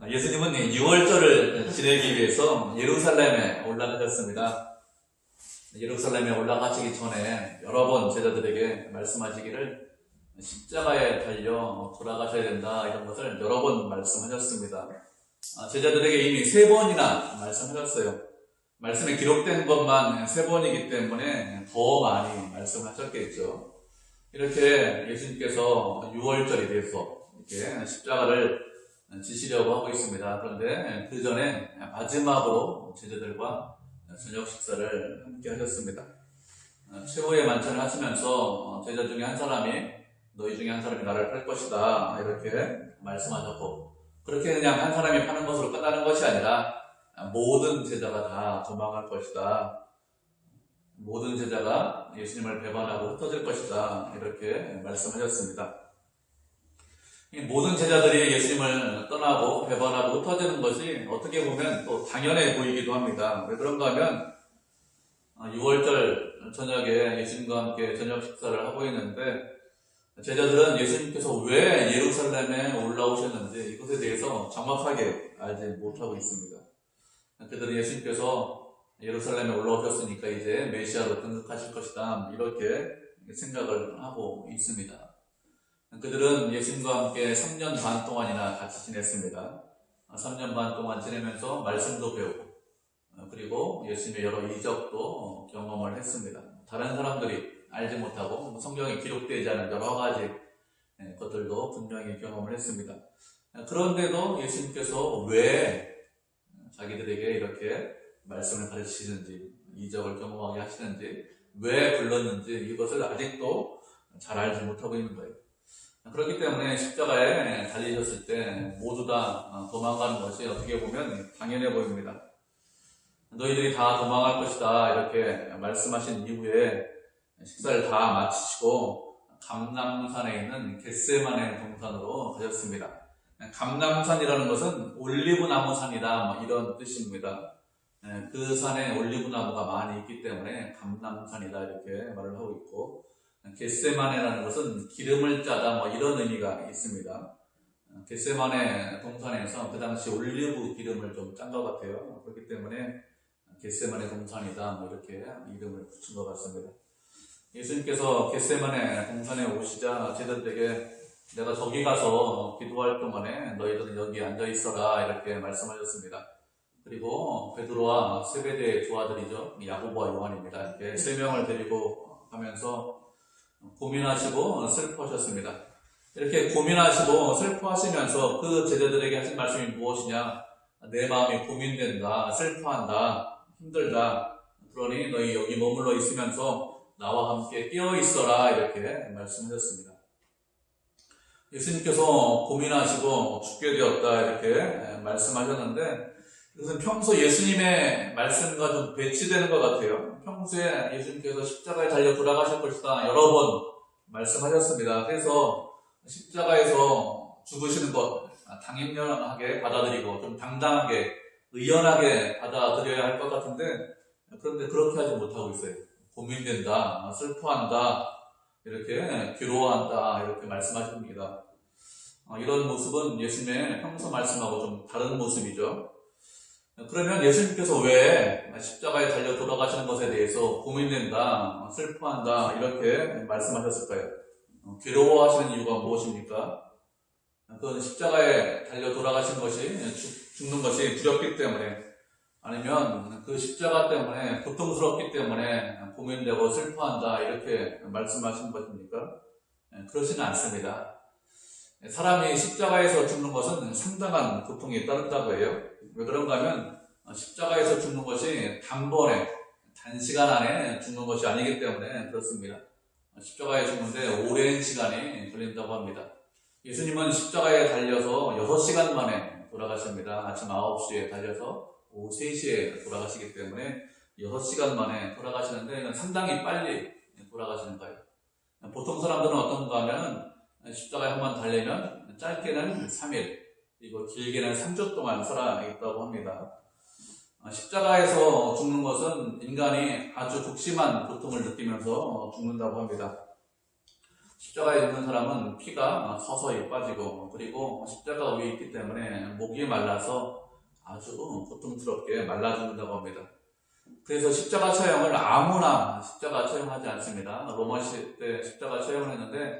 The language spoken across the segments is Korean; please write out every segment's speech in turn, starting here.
예수님은 6월절을 지내기 위해서 예루살렘에 올라가셨습니다. 예루살렘에 올라가시기 전에 여러 번 제자들에게 말씀하시기를 십자가에 달려 돌아가셔야 된다, 이런 것을 여러 번 말씀하셨습니다. 제자들에게 이미 3번이나 말씀하셨어요. 말씀에 기록된 것만 3번이기 때문에 더 많이 말씀하셨겠죠. 이렇게 예수님께서 6월절이 돼서 이렇게 십자가를 지시려고 하고 있습니다. 그런데 그 전에 마지막으로 제자들과 저녁 식사를 함께 하셨습니다. 최후의 만찬을 하시면서 제자 중에 한 사람이 너희 중에 한 사람이 나를 팔 것이다, 이렇게 말씀하셨고, 그렇게 그냥 한 사람이 파는 것으로 끝나는 것이 아니라 모든 제자가 다 도망할 것이다, 모든 제자가 예수님을 배반하고 흩어질 것이다, 이렇게 말씀하셨습니다. 이 모든 제자들이 예수님을 떠나고 배반하고 흩어지는 것이 어떻게 보면 또 당연해 보이기도 합니다. 왜 그런가 하면 6월절 저녁에 예수님과 함께 저녁 식사를 하고 있는데, 제자들은 예수님께서 왜 예루살렘에 올라오셨는지 이것에 대해서 정확하게 알지 못하고 있습니다. 그들은 예수님께서 예루살렘에 올라오셨으니까 이제 메시아로 등극하실 것이다, 이렇게 생각을 하고 있습니다. 그들은 예수님과 함께 3년 반 동안이나 같이 지냈습니다. 3년 반 동안 지내면서 말씀도 배우고, 그리고 예수님의 여러 이적도 경험을 했습니다. 다른 사람들이 알지 못하고 성경에 기록되지 않은 여러 가지 것들도 분명히 경험을 했습니다. 그런데도 예수님께서 왜 자기들에게 이렇게 말씀을 가르치시는지, 이적을 경험하게 하시는지, 왜 불렀는지, 이것을 아직도 잘 알지 못하고 있는 거예요. 그렇기 때문에 십자가에 달리셨을 때 모두 다 도망가는 것이 어떻게 보면 당연해 보입니다. 너희들이 다 도망갈 것이다, 이렇게 말씀하신 이후에 식사를 다 마치시고 감람산에 있는 겟세마네 동산으로 가셨습니다. 감람산이라는 것은 올리브나무산이다, 이런 뜻입니다. 그 산에 올리브나무가 많이 있기 때문에 감람산이다, 이렇게 말을 하고 있고, 겟세마네라는 것은 기름을 짜다, 이런 의미가 있습니다. 겟세마네 동산에서 그 당시 올리브 기름을 좀 짠 것 같아요. 그렇기 때문에 겟세마네 동산이다, 이렇게 이름을 붙인 것 같습니다. 예수님께서 겟세마네 동산에 오시자 제자들에게 내가 저기 가서 기도할 동안에 너희들은 여기 앉아 있어라, 이렇게 말씀하셨습니다. 그리고 베드로와 세베대의 두 아들이죠, 야고보와 요한입니다. 이렇게 3명을 데리고 가면서 고민하시고 슬퍼하셨습니다. 이렇게 고민하시고 슬퍼하시면서 그 제자들에게 하신 말씀이 무엇이냐? 내 마음이 고민된다, 슬퍼한다, 힘들다. 그러니 너희 여기 머물러 있으면서 나와 함께 깨어 있어라, 이렇게 말씀하셨습니다. 예수님께서 고민하시고 죽게 되었다, 이렇게 말씀하셨는데, 이것은 평소 예수님의 말씀과 좀 배치되는 것 같아요. 평소에 예수님께서 십자가에 달려 돌아가실 것이다 여러 번 말씀하셨습니다. 그래서 십자가에서 죽으시는 것 당연하게 받아들이고 좀 당당하게 의연하게 받아들여야 할 것 같은데, 그런데 그렇게 하지 못하고 있어요. 고민된다, 슬퍼한다, 이렇게 괴로워한다, 이렇게 말씀하십니다. 이런 모습은 예수님의 평소 말씀하고 좀 다른 모습이죠. 그러면 예수님께서 왜 십자가에 달려 돌아가시는 것에 대해서 고민된다, 슬퍼한다, 이렇게 말씀하셨을까요? 괴로워하시는 이유가 무엇입니까? 그건 십자가에 달려 돌아가시는 것이, 죽는 것이 두렵기 때문에, 아니면 그 십자가 때문에 고통스럽기 때문에 고민되고 슬퍼한다, 이렇게 말씀하신 것입니까? 그렇지는 않습니다. 사람이 십자가에서 죽는 것은 상당한 고통이 따른다고 해요. 왜 그런가 하면 십자가에서 죽는 것이 단번에, 단시간 안에 죽는 것이 아니기 때문에 그렇습니다. 십자가에 죽는데 오랜 시간이 걸린다고 합니다. 예수님은 십자가에 달려서 6시간 만에 돌아가십니다. 아침 9시에 달려서 오후 3시에 돌아가시기 때문에 6시간 만에 돌아가시는데, 이건 상당히 빨리 돌아가시는 거예요. 보통 사람들은 어떤가 하면 십자가에 한번 달리면 짧게는 3일, 그리고 길게는 3주 동안 살아있다고 합니다. 십자가에서 죽는 것은 인간이 아주 극심한 고통을 느끼면서 죽는다고 합니다. 십자가에 있는 사람은 피가 서서히 빠지고, 그리고 십자가 위에 있기 때문에 목이 말라서 아주 고통스럽게 말라 죽는다고 합니다. 그래서 십자가 처형을 아무나 십자가 처형하지 않습니다. 로마 시대 십자가 처형을 했는데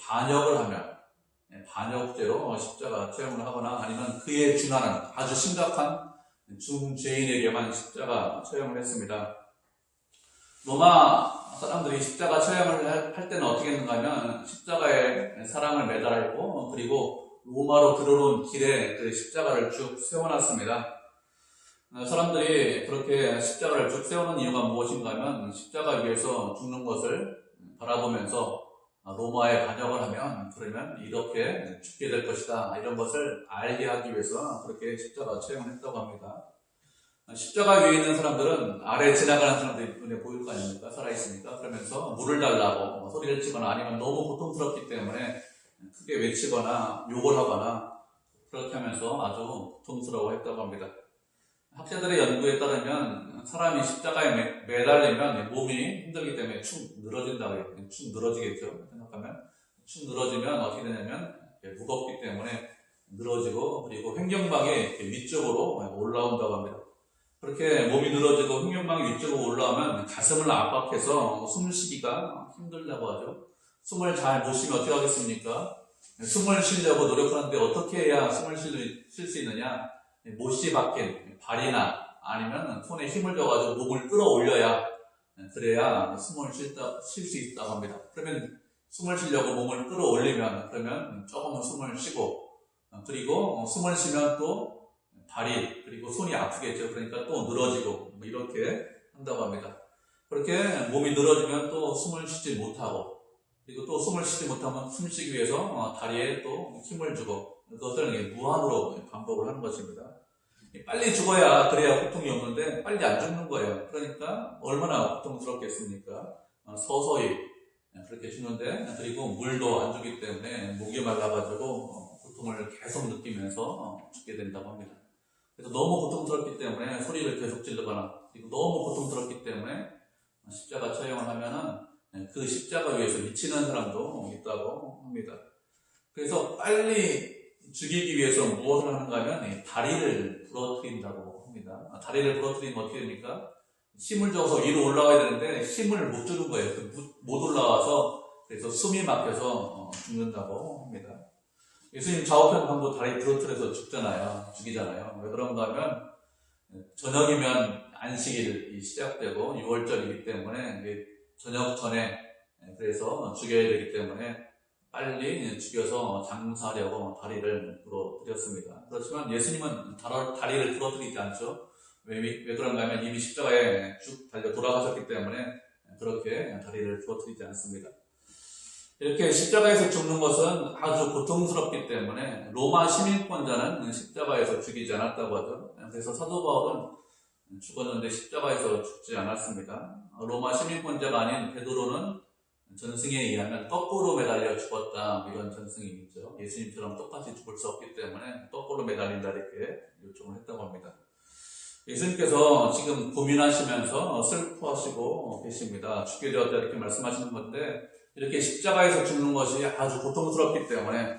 반역을 하면 반역죄로 십자가 처형을 하거나 아니면 그에 준하는 아주 심각한 중죄인에게만 십자가 처형을 했습니다. 로마 사람들이 십자가 처형을 할 때는 어떻게 했는가 하면 십자가에 사람을 매달고 그리고 로마로 들어오는 길에 그 십자가를 쭉 세워놨습니다. 사람들이 그렇게 십자가를 쭉 세우는 이유가 무엇인가 하면 십자가 위에서 죽는 것을 바라보면서 로마에 반역을 하면 그러면 이렇게 죽게 될 것이다 이런 것을 알게 하기 위해서 그렇게 십자가 처형을 했다고 합니다. 십자가 위에 있는 사람들은 아래 지나가는 사람들이 눈에 보일 거 아닙니까? 살아있으니까. 그러면서 물을 달라고 소리를 치거나 아니면 너무 고통스럽기 때문에 크게 외치거나 욕을 하거나 그렇게 하면서 아주 고통스러워 했다고 합니다. 학자들의 연구에 따르면 사람이 십자가에 매달리면 몸이 힘들기 때문에 축 늘어진다고 해요. 축 늘어지겠죠. 생각하면 축 늘어지면 어떻게 되냐면 무겁기 때문에 늘어지고 그리고 횡격막이 위쪽으로 올라온다고 합니다. 그렇게 몸이 늘어지고 횡격막이 위쪽으로 올라오면 가슴을 압박해서 숨을 쉬기가 힘들다고 하죠. 숨을 잘 못 쉬면 어떻게 하겠습니까? 숨을 쉬려고 노력하는데 어떻게 해야 숨을 쉴 수 있느냐? 못이 박힌 발이나 아니면 손에 힘을 줘가지고 목을 끌어올려야 그래야 숨을 쉴 수 있다고 합니다. 그러면 숨을 쉬려고 몸을 끌어올리면 그러면 조금은 숨을 쉬고 그리고 숨을 쉬면 또 발이 그리고 손이 아프겠죠. 그러니까 또 늘어지고 이렇게 한다고 합니다. 그렇게 몸이 늘어지면 또 숨을 쉬지 못하고 그리고 또 숨을 쉬지 못하면 숨 쉬기 위해서 다리에 또 힘을 주고 그것을 무한으로 반복을 하는 것입니다. 빨리 죽어야 그래야 고통이 없는데 빨리 안 죽는 거예요. 그러니까 얼마나 고통스럽겠습니까? 서서히 그렇게 죽는데 그리고 물도 안 주기 때문에 목이 말라가지고 고통을 계속 느끼면서 죽게 된다고 합니다. 그래서 너무 고통스럽기 때문에 소리를 계속 지르거나 그리고 너무 고통스럽기 때문에 십자가 처형을 하면은 그 십자가 위에서 미치는 사람도 있다고 합니다. 그래서 빨리 죽이기 위해서 무엇을 하는가 하면 다리를 부러뜨린다고 합니다. 다리를 부러뜨리면 어떻게 됩니까? 힘을 줘서 위로 올라가야 되는데 힘을 못 주는 거예요. 못 올라와서 그래서 숨이 막혀서 죽는다고 합니다. 예수님 좌우편방도 다리 부러뜨려서 죽이잖아요. 왜 그런가 하면 저녁이면 안식일이 시작되고 6월절이기 때문에 저녁 전에 그래서 죽여야 되기 때문에 빨리 죽여서 장사하려고 다리를 부러뜨렸습니다. 그렇지만 예수님은 다리를 부러뜨리지 않죠. 왜 그런가 하면 이미 십자가에 쭉 달려 돌아가셨기 때문에 그렇게 다리를 부러뜨리지 않습니다. 이렇게 십자가에서 죽는 것은 아주 고통스럽기 때문에 로마 시민권자는 십자가에서 죽이지 않았다고 하죠. 그래서 사도 바울은 죽었는데 십자가에서 죽지 않았습니다. 로마 시민권자가 아닌 베드로는 전승에 의하면 거꾸로 매달려 죽었다 이런 전승이 있죠. 예수님처럼 똑같이 죽을 수 없기 때문에 거꾸로 매달린다 이렇게 요청을 했다고 합니다. 예수님께서 지금 고민하시면서 슬퍼하시고 계십니다. 죽게 되었다 이렇게 말씀하시는 건데 이렇게 십자가에서 죽는 것이 아주 고통스럽기 때문에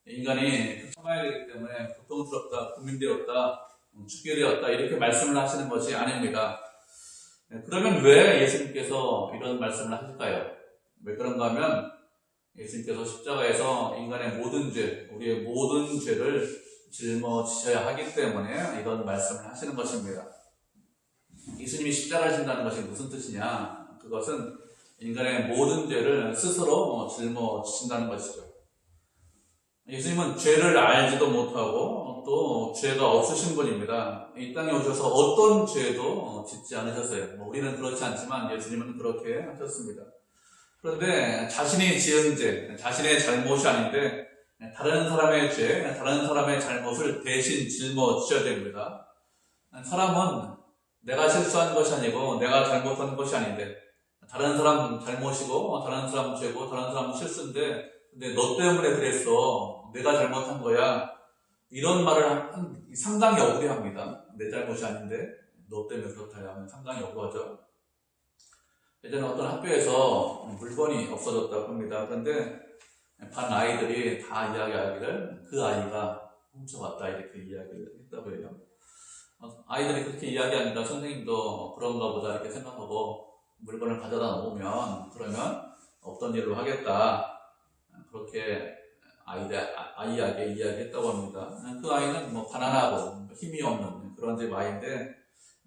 인간이 참아야 되기 때문에 고통스럽다, 고민되었다, 죽게 되었다 이렇게 말씀을 하시는 것이 아닙니다. 그러면 왜 예수님께서 이런 말씀을 하실까요? 왜 그런가 하면 예수님께서 십자가에서 인간의 모든 죄, 우리의 모든 죄를 짊어지셔야 하기 때문에 이런 말씀을 하시는 것입니다. 예수님이 십자가를 진다는 것이 무슨 뜻이냐? 그것은 인간의 모든 죄를 스스로 짊어지신다는 것이죠. 예수님은 죄를 알지도 못하고 또 죄가 없으신 분입니다. 이 땅에 오셔서 어떤 죄도 짓지 않으셨어요. 우리는 그렇지 않지만 예수님은 그렇게 하셨습니다. 그런데 자신이 지은 죄, 자신의 잘못이 아닌데 다른 사람의 죄, 다른 사람의 잘못을 대신 짊어지셔야 됩니다. 사람은 내가 실수한 것이 아니고 내가 잘못한 것이 아닌데 다른 사람 잘못이고 다른 사람 죄고 다른 사람 실수인데 근데 너 때문에 그랬어. 내가 잘못한 거야. 이런 말을 상당히 억울해합니다. 내 잘못이 아닌데 너 때문에 그렇다 하면 상당히 억울하죠. 예전에 어떤 학교에서 물건이 없어졌다고 합니다. 그런데 반 아이들이 다 이야기하기를 그 아이가 훔쳐왔다 이렇게 이야기를 했다고 해요. 아이들이 그렇게 이야기하니까 선생님도 그런가 보다 이렇게 생각하고 물건을 가져다 놓으면 그러면 없던 일로 하겠다 그렇게 아이에게 이야기했다고 합니다. 그 아이는 뭐 가난하고 힘이 없는 그런 집 아이인데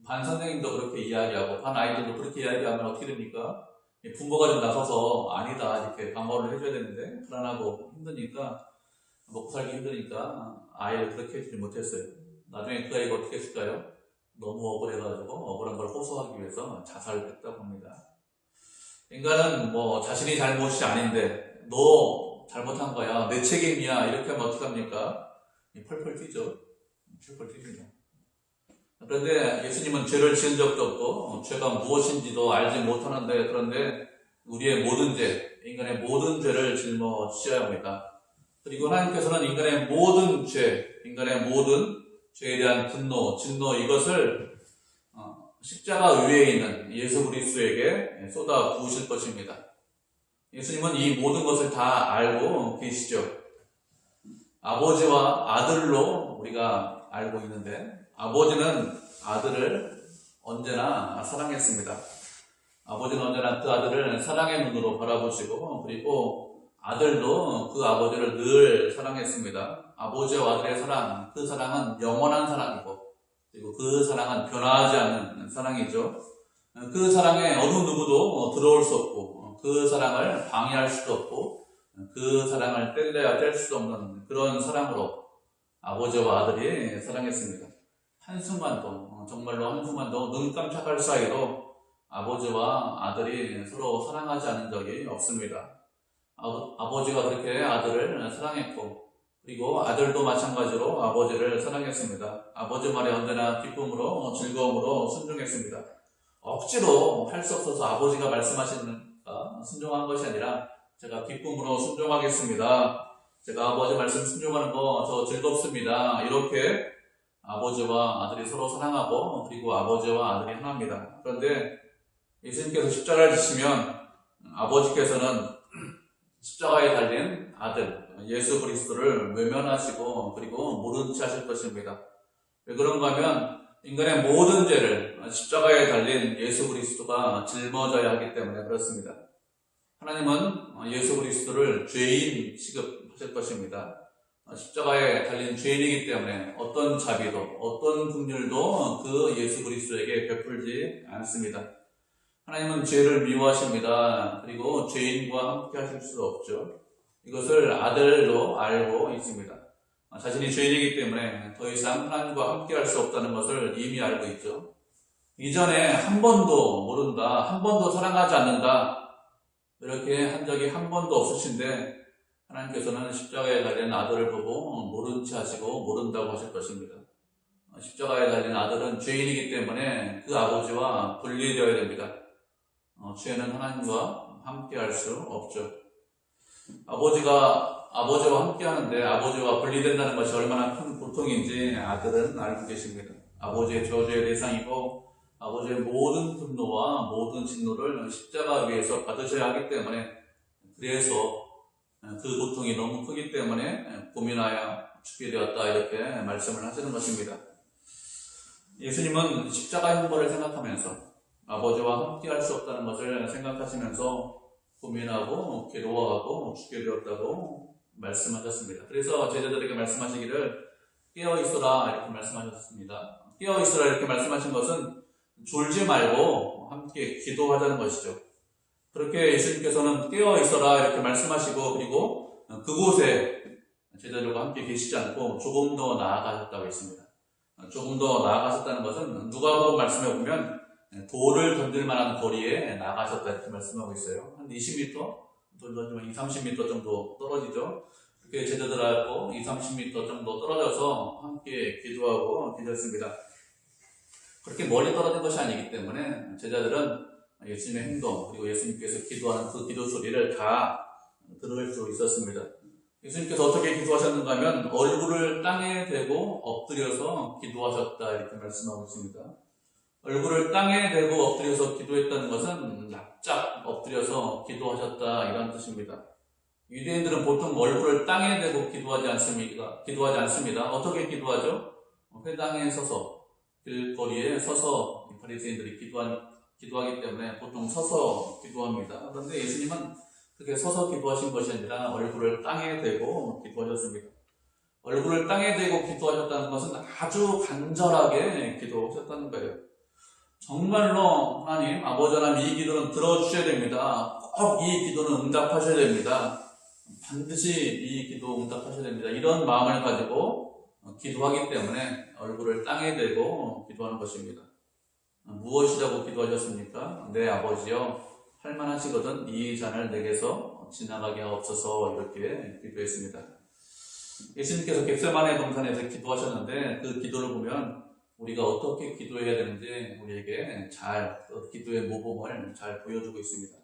반 선생님도 그렇게 이야기하고 반 아이들도 그렇게 이야기하면 어떻게 됩니까? 부모가 좀 나서서 아니다 이렇게 방어를 해줘야 되는데 불안하고 힘드니까 먹고 살기 힘드니까 아이를 그렇게 해주지 못했어요. 나중에 그 아이가 어떻게 했을까요? 너무 억울해가지고 억울한 걸 호소하기 위해서 자살을 했다고 합니다. 인간은 뭐 자신이 잘못이 아닌데 너 잘못한 거야 내 책임이야 이렇게 하면 어떡합니까? 펄펄 뛰죠. 펄펄 뛰죠. 그런데 예수님은 죄를 지은 적도 없고 죄가 무엇인지도 알지 못하는데 그런데 우리의 모든 죄, 인간의 모든 죄를 짊어지셔야 합니다. 그리고 하나님께서는 인간의 모든 죄, 인간의 모든 죄에 대한 분노, 진노 이것을 십자가 위에 있는 예수 그리스도에게 쏟아 부으실 것입니다. 예수님은 이 모든 것을 다 알고 계시죠. 아버지와 아들로 우리가 알고 있는데 아버지는 아들을 언제나 사랑했습니다. 아버지는 언제나 그 아들을 사랑의 눈으로 바라보시고 그리고 아들도 그 아버지를 늘 사랑했습니다. 아버지와 아들의 사랑, 그 사랑은 영원한 사랑이고 그리고 그 사랑은 변화하지 않는 사랑이죠. 그 사랑에 어느 누구도 들어올 수 없고 그 사랑을 방해할 수도 없고 그 사랑을 뗄래야 뗄 수 없는 그런 사랑으로 아버지와 아들이 사랑했습니다. 한순간도 정말로 한순간도 눈 깜짝할 사이로 아버지와 아들이 서로 사랑하지 않은 적이 없습니다. 아버지가 그렇게 아들을 사랑했고 그리고 아들도 마찬가지로 아버지를 사랑했습니다. 아버지 말에 언제나 기쁨으로 즐거움으로 순종했습니다. 억지로 할 수 없어서 아버지가 말씀하시니까 순종한 것이 아니라 제가 기쁨으로 순종하겠습니다. 제가 아버지 말씀 순종하는 거 저 즐겁습니다. 이렇게 아버지와 아들이 서로 사랑하고 그리고 아버지와 아들이 하나입니다. 그런데 예수님께서 십자가를 지시면 아버지께서는 십자가에 달린 아들 예수 그리스도를 외면하시고 그리고 모른 채 하실 것입니다. 왜 그런가 하면 인간의 모든 죄를 십자가에 달린 예수 그리스도가 짊어져야 하기 때문에 그렇습니다. 하나님은 예수 그리스도를 죄인 취급하실 것입니다. 십자가에 달린 죄인이기 때문에 어떤 자비도 어떤 긍휼도 그 예수 그리스도에게 베풀지 않습니다. 하나님은 죄를 미워하십니다. 그리고 죄인과 함께 하실 수 없죠. 이것을 아들도 알고 있습니다. 자신이 죄인이기 때문에 더 이상 하나님과 함께 할 수 없다는 것을 이미 알고 있죠. 이전에 한 번도 모른다, 한 번도 사랑하지 않는다 이렇게 한 적이 한 번도 없으신데 하나님께서는 십자가에 달린 아들을 보고 모른 채 하시고 모른다고 하실 것입니다. 십자가에 달린 아들은 죄인이기 때문에 그 아버지와 분리되어야 됩니다. 죄는 하나님과 함께 할 수 없죠. 아버지와 함께 하는데 아버지와 분리된다는 것이 얼마나 큰 고통인지 아들은 알고 계십니다. 아버지의 저주의 대상이고 아버지의 모든 분노와 모든 진노를 십자가 위에서 받으셔야 하기 때문에 그래서 그 고통이 너무 크기 때문에 고민하여 죽게 되었다 이렇게 말씀을 하시는 것입니다. 예수님은 십자가 형벌을 생각하면서 아버지와 함께 할 수 없다는 것을 생각하시면서 고민하고 괴로워하고 죽게 되었다고 말씀하셨습니다. 그래서 제자들에게 말씀하시기를 깨어있어라 이렇게 말씀하셨습니다. 깨어있어라 이렇게 말씀하신 것은 졸지 말고 함께 기도하자는 것이죠. 그렇게 예수님께서는 깨어있어라 이렇게 말씀하시고 그리고 그곳에 제자들과 함께 계시지 않고 조금 더 나아가셨다고 했습니다. 조금 더 나아가셨다는 것은 누가복음 말씀해 보면 돌을 던질 만한 거리에 나가셨다 이렇게 말씀하고 있어요. 한 20m, 돌 던지면 20, 30m 정도 떨어지죠. 그렇게 제자들하고 20, 30m 정도 떨어져서 함께 기도하고 계셨습니다. 그렇게 멀리 떨어진 것이 아니기 때문에 제자들은 예수님의 행동 그리고 예수님께서 기도하는 그 기도 소리를 다 들을 수 있었습니다. 예수님께서 어떻게 기도하셨는가 하면 얼굴을 땅에 대고 엎드려서 기도하셨다 이렇게 말씀하고 있습니다. 얼굴을 땅에 대고 엎드려서 기도했다는 것은 납작 엎드려서 기도하셨다 이런 뜻입니다. 유대인들은 보통 얼굴을 땅에 대고 기도하지 않습니다. 어떻게 기도하죠? 회당에 서서, 길거리에 서서 바리새인들이 기도하기 때문에 보통 서서 기도합니다. 그런데 예수님은 그렇게 서서 기도하신 것이 아니라 얼굴을 땅에 대고 기도하셨습니다. 얼굴을 땅에 대고 기도하셨다는 것은 아주 간절하게 기도하셨다는 거예요. 정말로 하나님, 아버지 하나님 이 기도는 들어주셔야 됩니다. 꼭 이 기도는 응답하셔야 됩니다. 반드시 이 기도 응답하셔야 됩니다. 이런 마음을 가지고 기도하기 때문에 얼굴을 땅에 대고 기도하는 것입니다. 무엇이라고 기도하셨습니까? 내 아버지여, 할만하시거든 이 잔을 내게서 지나가게 하옵소서 이렇게 기도했습니다. 예수님께서 겟세마네 동산에서 기도하셨는데 그 기도를 보면 우리가 어떻게 기도해야 되는지 우리에게 기도의 모범을 잘 보여주고 있습니다.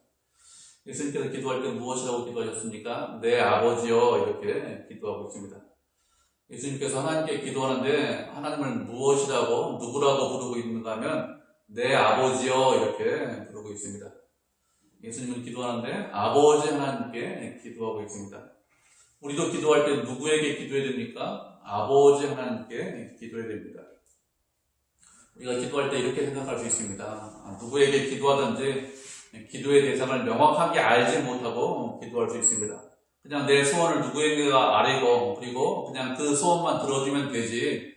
예수님께서 기도할 때 무엇이라고 기도하셨습니까? 내 아버지여 이렇게 기도하고 있습니다. 예수님께서 하나님께 기도하는데 하나님을 무엇이라고 누구라고 부르고 있는가 하면 내 아버지여 이렇게 부르고 있습니다. 예수님은 기도하는데 아버지 하나님께 기도하고 있습니다. 우리도 기도할 때 누구에게 기도해야 됩니까? 아버지 하나님께 기도해야 됩니다. 우리가 기도할 때 이렇게 생각할 수 있습니다. 누구에게 기도하든지 기도의 대상을 명확하게 알지 못하고 기도할 수 있습니다. 그냥 내 소원을 누구에게가 아뢰고 그리고 그냥 그 소원만 들어주면 되지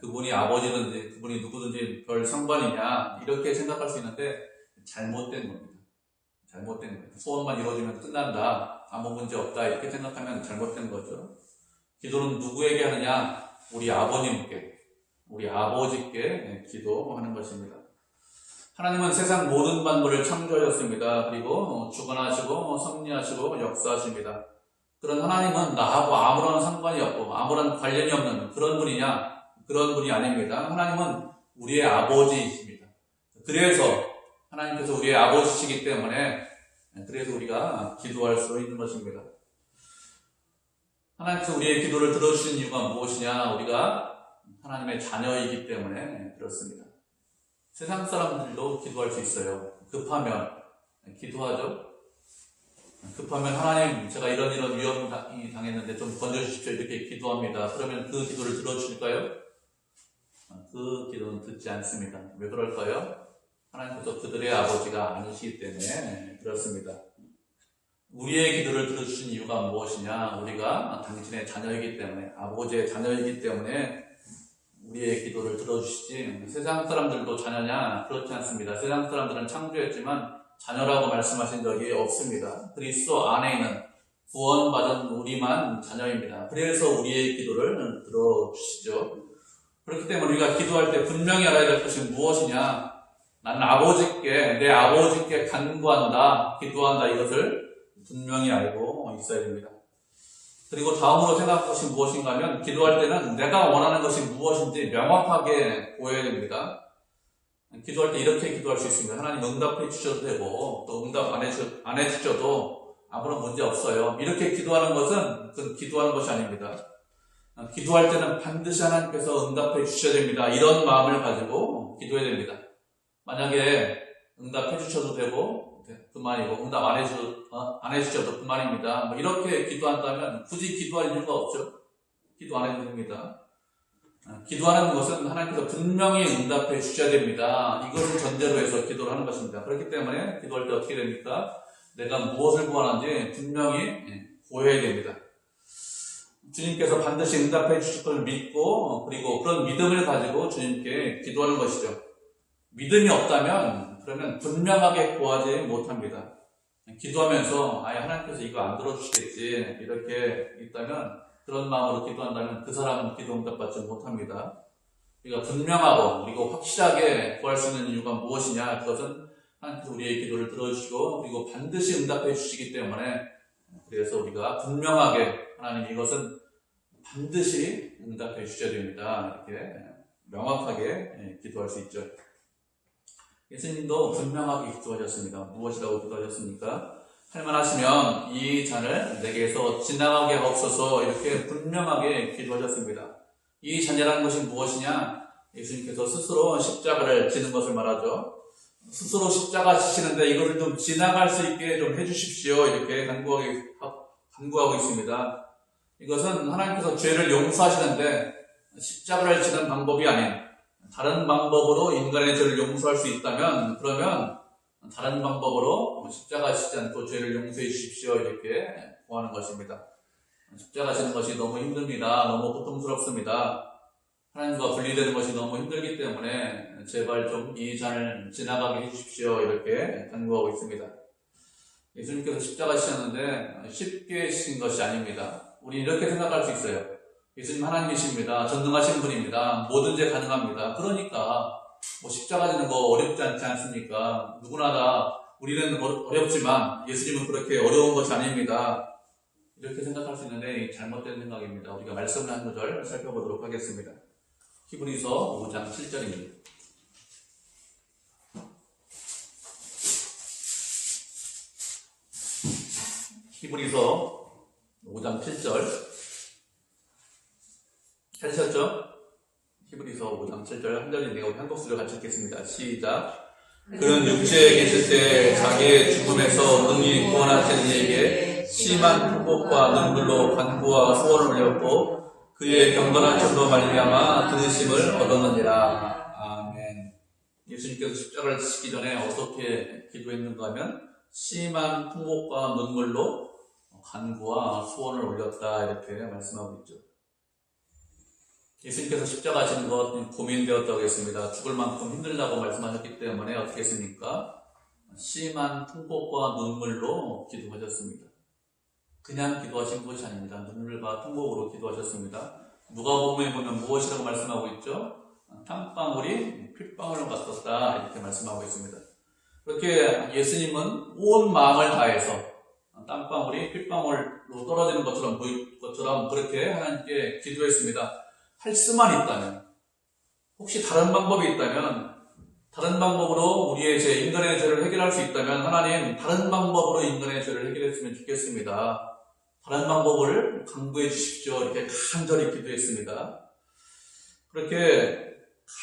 그분이 아버지든지 그분이 누구든지 별 상관이냐 이렇게 생각할 수 있는데 잘못된 겁니다. 잘못된 거예요. 소원만 이루어지면 끝난다. 아무 문제 없다. 이렇게 생각하면 잘못된 거죠. 기도는 누구에게 하느냐? 우리 아버님께, 우리 아버지께 기도하는 것입니다. 하나님은 세상 모든 만물을 창조하셨습니다. 그리고 주관하시고 섭리하시고 역사하십니다. 그런 하나님은 나하고 아무런 상관이 없고 아무런 관련이 없는 그런 분이냐? 그런 분이 아닙니다. 하나님은 우리의 아버지이십니다. 그래서 하나님께서 우리의 아버지시기 때문에 그래서 우리가 기도할 수 있는 것입니다. 하나님께서 우리의 기도를 들어주신 이유가 무엇이냐? 우리가 하나님의 자녀이기 때문에 그렇습니다. 세상 사람들도 기도할 수 있어요. 급하면 기도하죠. 급하면 하나님 제가 이런 위험이 당했는데 좀 건져주십시오 이렇게 기도합니다. 그러면 그 기도를 들어주실까요? 그 기도는 듣지 않습니다. 왜 그럴까요? 하나님께서 그들의 아버지가 아니시기 때문에 그렇습니다. 우리의 기도를 들어주신 이유가 무엇이냐? 우리가 당신의 자녀이기 때문에 아버지의 자녀이기 때문에 우리의 기도를 들어주시지 세상 사람들도 자녀냐? 그렇지 않습니다. 세상 사람들은 창조했지만 자녀라고 말씀하신 적이 없습니다. 그리스도 안에 있는 구원받은 우리만 자녀입니다. 그래서 우리의 기도를 들어주시죠. 그렇기 때문에 우리가 기도할 때 분명히 알아야 될 것이 무엇이냐? 나는 내 아버지께 간구한다, 기도한다 이것을 분명히 알고 있어야 됩니다. 그리고 다음으로 생각할 것이 무엇인가 하면 기도할 때는 내가 원하는 것이 무엇인지 명확하게 보여야 됩니다. 기도할 때 이렇게 기도할 수 있습니다. 하나님 응답해 주셔도 되고 또 응답 안 해주셔도 아무런 문제 없어요. 이렇게 기도하는 것은 그 기도하는 것이 아닙니다. 기도할 때는 반드시 하나님께서 응답해 주셔야 됩니다. 이런 마음을 가지고 기도해야 됩니다. 만약에 응답해 주셔도 되고 그만이고 응답 안 해주셔도 그만입니다. 이렇게 기도한다면 굳이 기도할 이유가 없죠. 기도 안 해도 됩니다. 기도하는 것은 하나님께서 분명히 응답해 주셔야 됩니다. 이것을 전제로 해서 기도를 하는 것입니다. 그렇기 때문에 기도할 때 어떻게 됩니까? 내가 무엇을 구하는지 분명히 보여야 됩니다. 주님께서 반드시 응답해 주실 걸 믿고 그리고 그런 믿음을 가지고 주님께 기도하는 것이죠. 믿음이 없다면 그러면 분명하게 구하지 못합니다. 기도하면서 하나님께서 이거 안 들어주시겠지 이렇게 있다면 그런 마음으로 기도한다면 그 사람은 기도 응답받지 못합니다. 우리가 분명하고 그리고 확실하게 구할 수 있는 이유가 무엇이냐? 그것은 하나님께서 우리의 기도를 들어주시고 그리고 반드시 응답해 주시기 때문에 그래서 우리가 분명하게 하나님 이것은 반드시 응답해 주셔야 됩니다. 이렇게 명확하게 기도할 수 있죠. 예수님도 분명하게 기도하셨습니다. 무엇이라고 기도하셨습니까? 할만하시면 이 잔을 내게서 지나가게 하옵소서 이렇게 분명하게 기도하셨습니다. 이 잔이라는 것이 무엇이냐? 예수님께서 스스로 십자가를 지는 것을 말하죠. 스스로 십자가 지시는데 이것을 좀 지나갈 수 있게 좀 해주십시오. 이렇게 간구하고 있습니다. 이것은 하나님께서 죄를 용서하시는데 십자가를 지는 방법이 아닌 다른 방법으로 인간의 죄를 용서할 수 있다면 그러면 다른 방법으로 십자가 지지 않고 죄를 용서해 주십시오. 이렇게 구하는 것입니다. 십자가 지는 것이 너무 힘듭니다. 너무 고통스럽습니다. 하나님과 분리되는 것이 너무 힘들기 때문에 제발 좀 이 잔을 지나가게 해주십시오. 이렇게 간구하고 있습니다. 예수님께서 십자가 지셨는데 쉽게 지신 것이 아닙니다. 우리 이렇게 생각할 수 있어요. 예수님 하나님이십니다. 전능하신 분입니다. 뭐든지 가능합니다. 그러니까 십자가 지는 거 어렵지 않지 않습니까? 누구나 다 우리는 어렵지만 예수님은 그렇게 어려운 것이 아닙니다. 이렇게 생각할 수 있는데 잘못된 생각입니다. 우리가 말씀을 한 구절 살펴보도록 하겠습니다. 히브리서 5장 7절입니다. 히브리서 5장 7절 찾으셨죠? 히브리서 5장 7절 한 절인데 우리 한 곡수를 같이 읽겠습니다. 시작. 그는 육체에 계실 때 자기의 죽음에서 능히 구원하시는 이에게 심한 풍복과 눈물로 간구와 소원을 올렸고 그의 경건한 점으로 말미암아 들으심을 얻었느니라. 아멘. 예수님께서 십자가를 지시기 전에 어떻게 기도했는가 하면 심한 풍복과 눈물로 간구와 소원을 올렸다 이렇게 말씀하고 있죠. 예수님께서 십자가 지는 것 고민되었다고 했습니다. 죽을 만큼 힘들다고 말씀하셨기 때문에 어떻게 했습니까? 심한 풍복과 눈물로 기도하셨습니다. 그냥 기도하신 것이 아닙니다. 눈물과 통곡으로 기도하셨습니다. 누가복음에 보면 무엇이라고 말씀하고 있죠? 땀방울이 핏방울로 같았다 이렇게 말씀하고 있습니다. 그렇게 예수님은 온 마음을 다해서 땀방울이 핏방울로 떨어지는 것처럼 보일 것처럼 그렇게 하나님께 기도했습니다. 할 수만 있다면, 혹시 다른 방법이 있다면, 다른 방법으로 우리의 죄, 인간의 죄를 해결할 수 있다면 하나님 다른 방법으로 인간의 죄를 해결했으면 좋겠습니다. 다른 방법을 강구해 주십시오. 이렇게 간절히 기도했습니다. 그렇게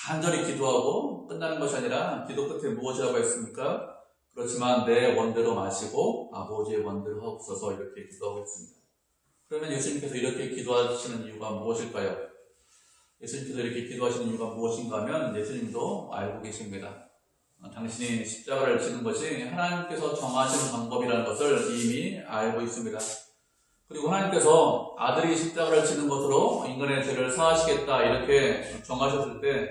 간절히 기도하고 끝나는 것이 아니라 기도 끝에 무엇이라고 했습니까? 그렇지만 내 원대로 마시고 아버지의 원대로 하옵소서 이렇게 기도하고 있습니다. 그러면 예수님께서 이렇게 기도하시는 이유가 무엇일까요? 예수님께서 이렇게 기도하시는 이유가 무엇인가 하면 예수님도 알고 계십니다. 당신이 십자가를 지는 것이 하나님께서 정하신 방법이라는 것을 이미 알고 있습니다. 그리고 하나님께서 아들이 십자가를 지는 것으로 인간의 죄를 사하시겠다 이렇게 정하셨을 때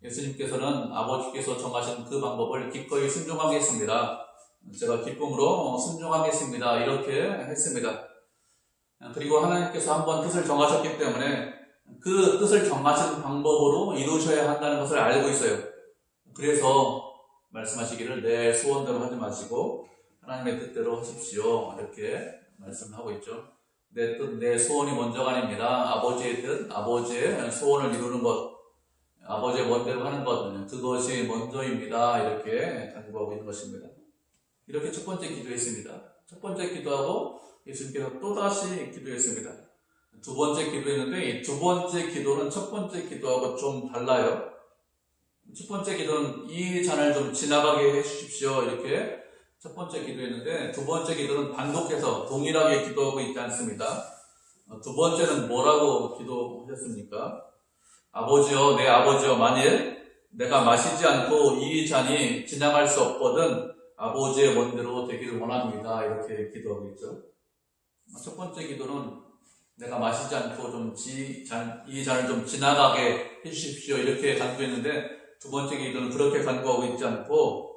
예수님께서는 아버지께서 정하신 그 방법을 기꺼이 순종하겠습니다. 제가 기쁨으로 순종하겠습니다. 이렇게 했습니다. 그리고 하나님께서 한번 뜻을 정하셨기 때문에 그 뜻을 정하신 방법으로 이루셔야 한다는 것을 알고 있어요. 그래서 말씀하시기를 내 소원대로 하지 마시고 하나님의 뜻대로 하십시오. 이렇게 말씀하고 있죠. 내 뜻, 내 소원이 먼저가 아닙니다. 아버지의 뜻, 아버지의 소원을 이루는 것, 아버지의 원대로 하는 것, 그것이 먼저입니다. 이렇게 간구하고 있는 것입니다. 이렇게 첫 번째 기도했습니다. 첫 번째 기도하고 예수님께서 또다시 기도했습니다. 두 번째 기도했는데 이 두 번째 기도는 첫 번째 기도하고 좀 달라요. 첫 번째 기도는 이 잔을 좀 지나가게 해주십시오. 이렇게 첫 번째 기도했는데 두 번째 기도는 반복해서 동일하게 기도하고 있지 않습니다. 두 번째는 뭐라고 기도하셨습니까? 아버지여, 내 아버지여, 만일 내가 마시지 않고 이 잔이 지나갈 수 없거든 아버지의 원대로 되기를 원합니다. 이렇게 기도하고 있죠. 첫 번째 기도는 내가 마시지 않고 이 잔을 좀 지나가게 해주십시오. 이렇게 간구했는데 두 번째 기도는 그렇게 간구하고 있지 않고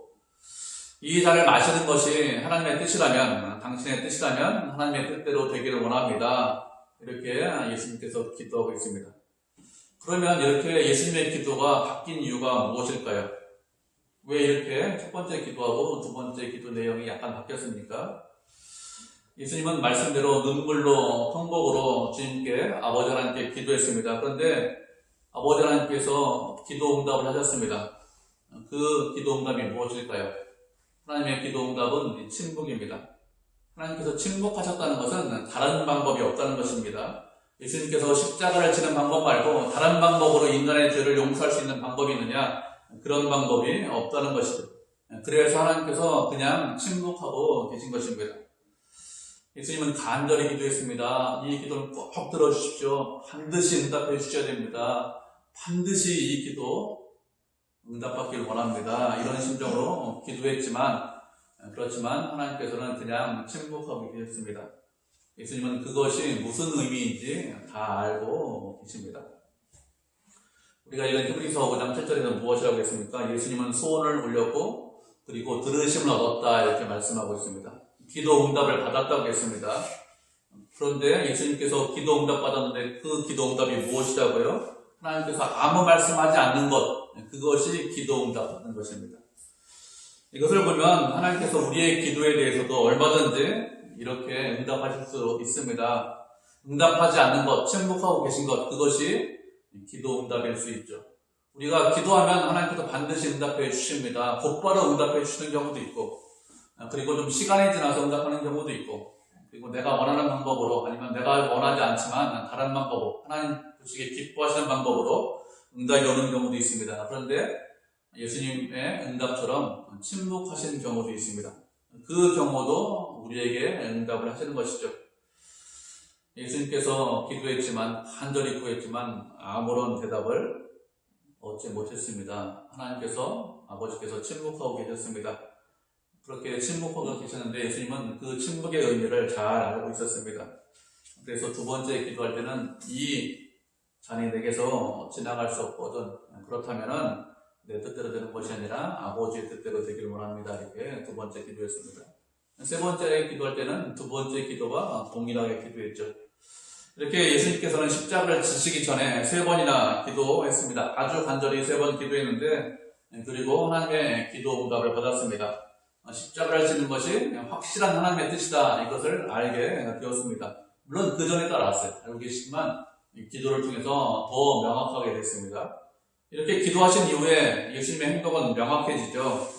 이 잔을 마시는 것이 하나님의 뜻이라면, 당신의 뜻이라면 하나님의 뜻대로 되기를 원합니다. 이렇게 예수님께서 기도하고 있습니다. 그러면 이렇게 예수님의 기도가 바뀐 이유가 무엇일까요? 왜 이렇게 첫 번째 기도하고 두 번째 기도 내용이 약간 바뀌었습니까? 예수님은 말씀대로 눈물로 통곡으로 주님께 아버지 하나님께 기도했습니다. 그런데 아버지 하나님께서 기도 응답을 하셨습니다. 그 기도 응답이 무엇일까요? 하나님의 기도 응답은 침묵입니다. 하나님께서 침묵하셨다는 것은 다른 방법이 없다는 것입니다. 예수님께서 십자가를 지는 방법 말고 다른 방법으로 인간의 죄를 용서할 수 있는 방법이 있느냐? 그런 방법이 없다는 것이죠. 그래서 하나님께서 그냥 침묵하고 계신 것입니다. 예수님은 간절히 기도했습니다. 이 기도를 꼭 들어주십시오. 반드시 응답해 주셔야 됩니다. 반드시 이 기도 응답받기를 원합니다. 이런 심정으로 기도했지만, 그렇지만 하나님께서는 그냥 침묵하고 계셨습니다. 예수님은 그것이 무슨 의미인지 다 알고 계십니다. 우리가 읽은 히브리서 5장 7절에는 무엇이라고 했습니까? 예수님은 소원을 올렸고 그리고 들으심을 얻었다 이렇게 말씀하고 있습니다. 기도 응답을 받았다고 했습니다. 그런데 예수님께서 기도 응답 받았는데 그 기도 응답이 무엇이라고요? 하나님께서 아무 말씀하지 않는 것, 그것이 기도 응답 받는 것입니다. 이것을 보면 하나님께서 우리의 기도에 대해서도 얼마든지 이렇게 응답하실 수 있습니다. 응답하지 않는 것, 침묵하고 계신 것, 그것이 기도 응답일 수 있죠. 우리가 기도하면 하나님께서 반드시 응답해 주십니다. 곧바로 응답해 주시는 경우도 있고, 그리고 좀 시간이 지나서 응답하는 경우도 있고, 그리고 내가 원하는 방법으로, 아니면 내가 원하지 않지만 다른 방법으로, 하나님 보시기에 기뻐하시는 방법으로 응답이 오는 경우도 있습니다. 그런데 예수님의 응답처럼 침묵하시는 경우도 있습니다. 그 경우도 우리에게 응답을 하시는 것이죠. 예수님께서 기도했지만, 간절히 구했지만 아무런 대답을 얻지 못했습니다. 하나님께서, 아버지께서 침묵하고 계셨습니다. 그렇게 침묵하고 계셨는데 예수님은 그 침묵의 의미를 잘 알고 있었습니다. 그래서 두 번째 기도할 때는 이 잔이 내게서 지나갈 수 없거든. 그렇다면은 내 뜻대로 되는 것이 아니라 아버지의 뜻대로 되기를 원합니다. 이렇게 두 번째 기도했습니다. 세 번째 기도할 때는 두 번째 기도와 동일하게 기도했죠. 이렇게 예수님께서는 십자가를 지시기 전에 세 번이나 기도했습니다. 아주 간절히 세 번 기도했는데, 그리고 하나님의 기도 응답을 받았습니다. 십자가를 지는 것이 확실한 하나님의 뜻이다, 이것을 알게 되었습니다. 물론 그 전에 따라왔어요. 알고 계시지만 기도를 통해서 더 명확하게 됐습니다. 이렇게 기도하신 이후에 예수님의 행동은 명확해지죠.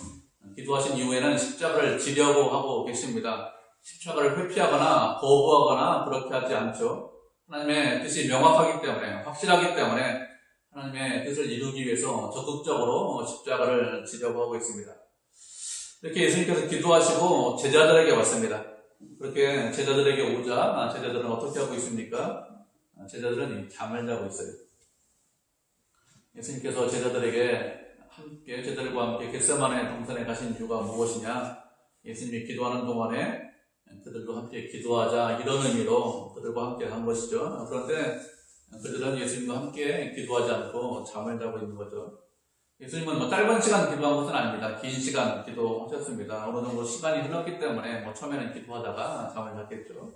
기도하신 이후에는 십자가를 지려고 하고 계십니다. 십자가를 회피하거나 거부하거나 그렇게 하지 않죠. 하나님의 뜻이 명확하기 때문에, 확실하기 때문에 하나님의 뜻을 이루기 위해서 적극적으로 십자가를 지려고 하고 있습니다. 이렇게 예수님께서 기도하시고 제자들에게 왔습니다. 그렇게 제자들에게 오자 제자들은 어떻게 하고 있습니까? 제자들은 잠을 자고 있어요. 예수님께서 제자들과 함께 겟세마네 동산에 가신 이유가 무엇이냐? 예수님이 기도하는 동안에 그들도 함께 기도하자, 이런 의미로 그들과 함께 한 것이죠. 그런데 그들은 예수님과 함께 기도하지 않고 잠을 자고 있는 거죠. 예수님은 짧은 시간 기도한 것은 아닙니다. 긴 시간 기도하셨습니다. 어느 정도 시간이 흘렀기 때문에 처음에는 기도하다가 잠을 잤겠죠.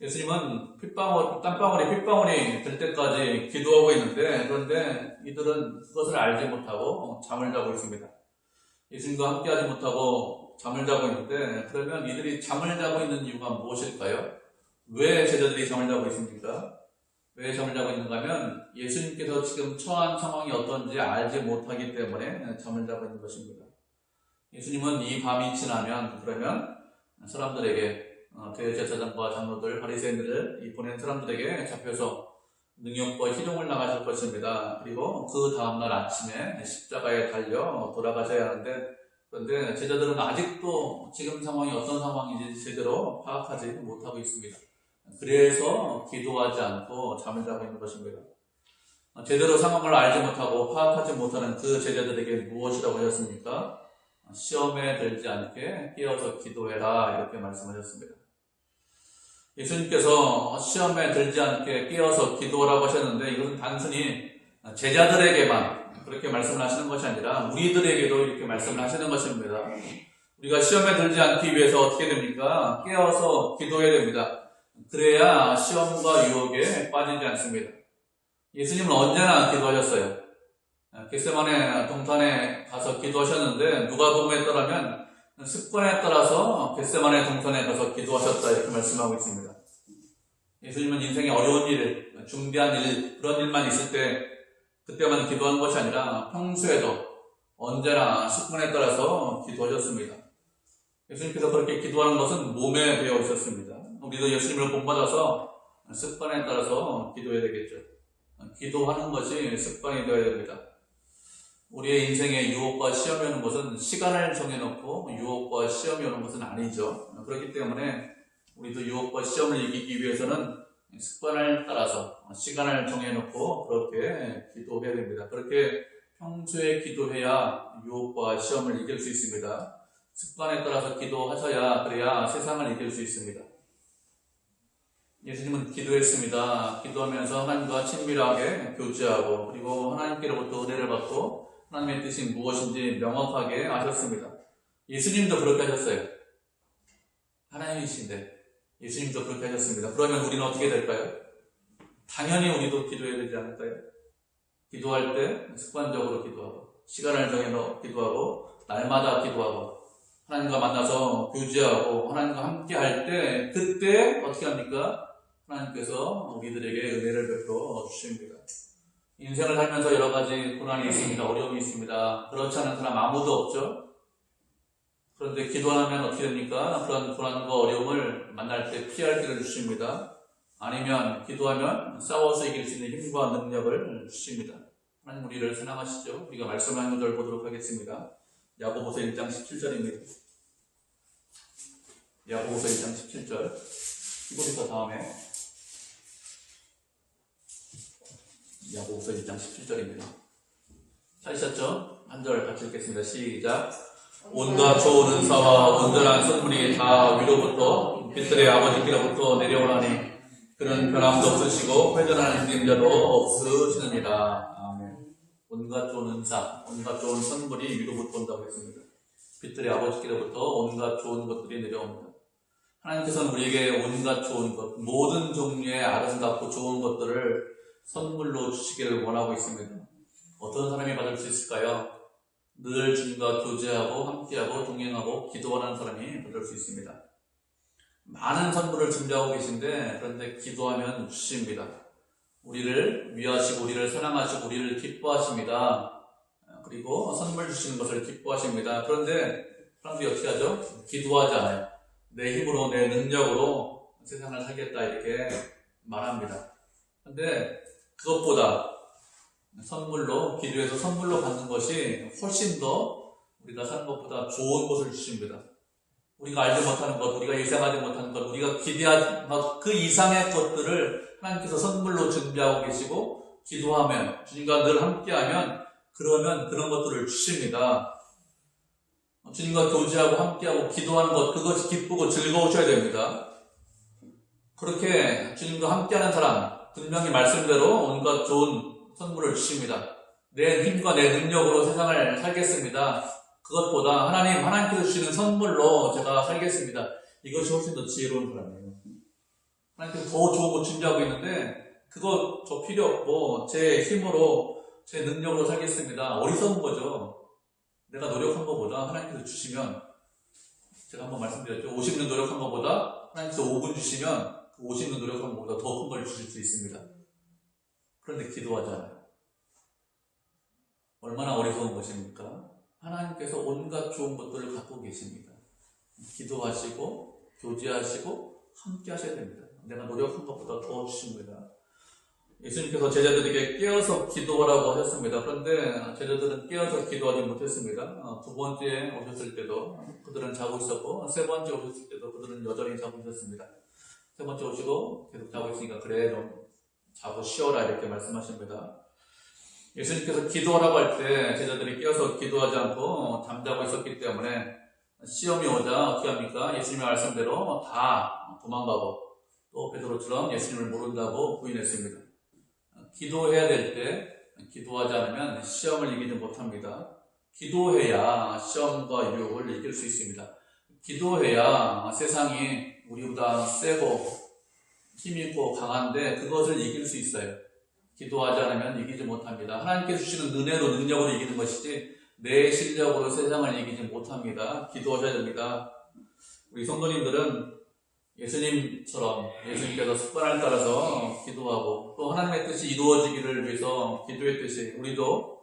예수님은 핏방울이 될 때까지 기도하고 있는데, 그런데 이들은 그것을 알지 못하고 잠을 자고 있습니다. 예수님과 함께 하지 못하고 잠을 자고 있는데, 그러면 이들이 잠을 자고 있는 이유가 무엇일까요? 왜 제자들이 잠을 자고 있습니까? 왜 잠을 자고 있는가 하면 예수님께서 지금 처한 상황이 어떤지 알지 못하기 때문에 잠을 자고 있는 것입니다. 예수님은 이 밤이 지나면, 그러면 사람들에게, 대제사장과 장로들, 바리새인들을 보낸 사람들에게 잡혀서 능욕과 희롱을 당하실 것입니다. 그리고 그 다음날 아침에 십자가에 달려 돌아가셔야 하는데, 그런데 제자들은 아직도 지금 상황이 어떤 상황인지 제대로 파악하지 못하고 있습니다. 그래서 기도하지 않고 잠을 자고 있는 것입니다. 제대로 상황을 알지 못하고 파악하지 못하는 그 제자들에게 무엇이라고 하셨습니까? 시험에 들지 않게 깨어서 기도해라, 이렇게 말씀하셨습니다. 예수님께서 시험에 들지 않게 깨어서 기도하라고 하셨는데, 이것은 단순히 제자들에게만 그렇게 말씀을 하시는 것이 아니라 우리들에게도 이렇게 말씀을 하시는 것입니다. 우리가 시험에 들지 않기 위해서 어떻게 됩니까? 깨어서 기도해야 됩니다. 그래야 시험과 유혹에 빠지지 않습니다. 예수님은 언제나 기도하셨어요. 겟세마네 동산에 가서 기도하셨는데, 누가복음에 따르면 습관에 따라서 겟세마네 동산에 가서 기도하셨다, 이렇게 말씀하고 있습니다. 예수님은 인생에 어려운 일, 중대한 일, 그런 일만 있을 때 그때만 기도하는 것이 아니라 평소에도 언제나 습관에 따라서 기도하셨습니다. 예수님께서 그렇게 기도하는 것은 몸에 배어 있었습니다. 우리도 예수님을 본받아서 습관에 따라서 기도해야 되겠죠. 기도하는 것이 습관이 되어야 됩니다. 우리의 인생에 유혹과 시험이 오는 것은 시간을 정해놓고 유혹과 시험이 오는 것은 아니죠. 그렇기 때문에 우리도 유혹과 시험을 이기기 위해서는 습관을 따라서 시간을 정해놓고 그렇게 기도해야 됩니다. 그렇게 평소에 기도해야 유혹과 시험을 이길 수 있습니다. 습관에 따라서 기도하셔야 그래야 세상을 이길 수 있습니다. 예수님은 기도했습니다. 기도하면서 하나님과 친밀하게 교제하고 그리고 하나님께로부터 은혜를 받고 하나님의 뜻이 무엇인지 명확하게 아셨습니다. 예수님도 그렇게 하셨어요. 하나님이신데 예수님도 그렇게 하셨습니다. 그러면 우리는 어떻게 될까요? 당연히 우리도 기도해야 되지 않을까요? 기도할 때 습관적으로 기도하고 시간을 정해서 기도하고 날마다 기도하고 하나님과 만나서 교제하고 하나님과 함께 할 때 그때 어떻게 합니까? 하나님께서 우리들에게 은혜를 베풀어 주십니다. 인생을 살면서 여러 가지 고난이 있습니다. 어려움이 있습니다. 그렇지 않은 사람 아무도 없죠. 그런데 기도하면 어떻게 됩니까? 그런 고난과 어려움을 만날 때 피할 길을 주십니다. 아니면 기도하면 싸워서 이길 수 있는 힘과 능력을 주십니다. 하나님 우리를 사랑하시죠. 우리가 말씀을 한 구절 보도록 하겠습니다. 야고보서 1장 17절입니다. 야고보서 1장 17절 히브리서 다음에 야고보서 1장 17절입니다. 찾으셨죠? 한 절 같이 읽겠습니다. 시작. 온갖 좋은 은사와 온전한 선물이 다 위로부터 빛들의 아버지께로부터 내려오나니 그는 변함도 없으시고 회전하는 그림자도 없으시느니라. 아멘. 온갖 좋은 은사, 온갖 좋은 선물이 위로부터 온다고 했습니다. 빛들의 아버지께로부터 온갖 좋은 것들이 내려옵니다. 하나님께서는 우리에게 온갖 좋은 것, 모든 종류의 아름답고 좋은 것들을 선물로 주시기를 원하고 있습니다. 어떤 사람이 받을 수 있을까요? 늘 주님과 교제하고 함께하고 동행하고 기도하는 사람이 받을 수 있습니다. 많은 선물을 준비하고 계신데 그런데 기도하면 주십니다. 우리를 위하시고 우리를 사랑하시고 우리를 기뻐하십니다. 그리고 선물 주시는 것을 기뻐하십니다. 그런데 사람들이 어떻게 하죠? 기도하지 않아요. 내 힘으로 내 능력으로 세상을 살겠다 이렇게 말합니다. 그런데 그것보다 선물로 기도해서 선물로 받는 것이 훨씬 더 우리가 사는 것보다 좋은 것을 주십니다. 우리가 알지 못하는 것, 우리가 예상하지 못하는 것, 우리가 기대하지 그 이상의 것들을 하나님께서 선물로 준비하고 계시고 기도하면 주님과 늘 함께하면 그러면 그런 것들을 주십니다. 주님과 교제하고 함께하고 기도하는 것 그것이 기쁘고 즐거우셔야 됩니다. 그렇게 주님과 함께하는 사람 분명히 말씀대로 온갖 좋은 선물을 주십니다. 내 힘과 내 능력으로 세상을 살겠습니다. 그것보다 하나님께서 주시는 선물로 제가 살겠습니다. 이것이 훨씬 더 지혜로운 사람이에요. 하나님께서 더 좋은 거 준비하고 있는데 그거 저 필요 없고 제 힘으로 제 능력으로 살겠습니다. 어리석은 거죠. 내가 노력한 것보다 하나님께서 주시면 제가 한번 말씀드렸죠. 50년 노력한 것보다 하나님께서 5분 주시면 그 50년 노력한 것보다 더 큰 걸 주실 수 있습니다. 그런데 기도하잖아요. 얼마나 어리석은 것입니까? 하나님께서 온갖 좋은 것들을 갖고 계십니다. 기도하시고 교제하시고 함께 하셔야 됩니다. 내가 노력한 것보다 더 주십니다. 예수님께서 제자들에게 깨어서 기도하라고 하셨습니다. 그런데 제자들은 깨어서 기도하지 못했습니다. 두 번째 오셨을 때도 그들은 자고 있었고 세 번째 오셨을 때도 그들은 여전히 자고 있었습니다. 세 번째 오시고 계속 자고 있으니까 그래 좀 자고 쉬어라 이렇게 말씀하십니다. 예수님께서 기도하라고 할 때 제자들이 깨어서 기도하지 않고 잠자고 있었기 때문에 시험이 오자 어떻게 합니까? 예수님의 말씀대로 다 도망가고 또 베드로처럼 예수님을 모른다고 부인했습니다. 기도해야 될 때 기도하지 않으면 시험을 이기지 못합니다. 기도해야 시험과 유혹을 이길 수 있습니다. 기도해야 세상이 우리보다 세고 힘있고 강한데 그것을 이길 수 있어요. 기도하지 않으면 이기지 못합니다. 하나님께서 주시는 은혜로 능력으로 이기는 것이지 내 실력으로 세상을 이기지 못합니다. 기도하셔야 됩니다. 우리 성도님들은 예수님처럼 예수님께서 습관을 따라서 기도하고 또 하나님의 뜻이 이루어지기를 위해서 기도했듯이 우리도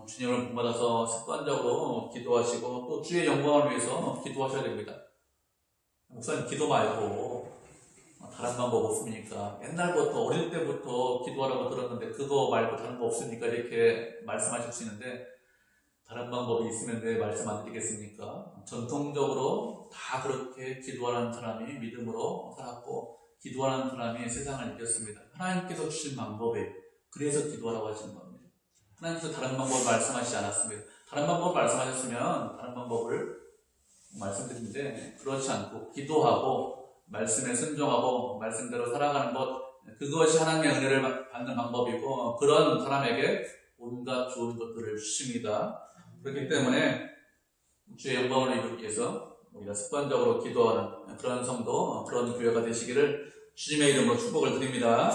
주님을 본받아서 습관적으로 기도하시고 또 주의 영광을 위해서 기도하셔야 됩니다. 목사님 기도 말고 다른 방법 없습니까? 옛날부터 어릴 때부터 기도하라고 들었는데 그거 말고 다른 거 없습니까? 이렇게 말씀하실 수 있는데 다른 방법이 있으면 왜 말씀 안 드리겠습니까? 전통적으로 다 그렇게 기도하는 사람이 믿음으로 살았고 기도하는 사람이 세상을 이겼습니다. 하나님께서 주신 방법에 그래서 기도하라고 하시는 겁니다. 하나님께서 다른 방법을 말씀하시지 않았습니다. 다른 방법을 말씀하셨으면 다른 방법을 말씀드리는데 그렇지 않고 기도하고 말씀에 순종하고 말씀대로 살아가는 것 그것이 하나님의 은혜를 받는 방법이고 그런 사람에게 온갖 좋은 것들을 주십니다. 그렇기 때문에 주의 영광을 이루기 위해서 우리가 습관적으로 기도하는 그런 성도, 그런 교회가 되시기를 주님의 이름으로 축복을 드립니다.